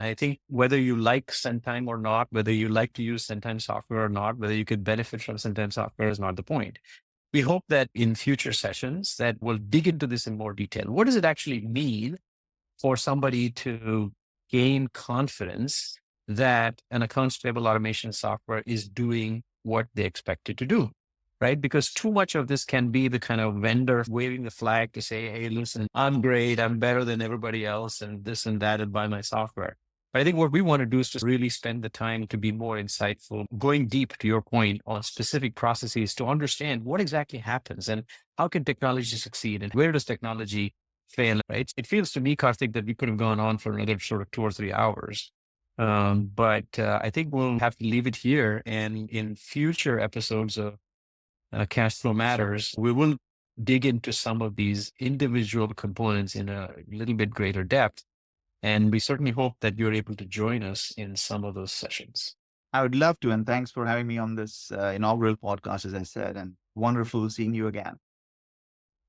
I think whether you like Centime or not, whether you like to use Centime software or not, whether you could benefit from Centime software is not the point. We hope that in future sessions that we'll dig into this in more detail. What does it actually mean for somebody to gain confidence that an accounts payable automation software is doing what they expect it to do? Right? Because too much of this can be the kind of vendor waving the flag to say, hey, listen, I'm great, I'm better than everybody else, and this and that, and buy my software. But I think what we want to do is just really spend the time to be more insightful, going deep to your point on specific processes to understand what exactly happens and how can technology succeed and where does technology fail, right? It feels to me, Kartik, that we could have gone on for another sort of 2 or 3 hours. But I think we'll have to leave it here. And in future episodes of Cash Flow Matters, we will dig into some of these individual components in a little bit greater depth. And we certainly hope that you're able to join us in some of those sessions. I would love to. And thanks for having me on this inaugural podcast, as I said, and wonderful seeing you again.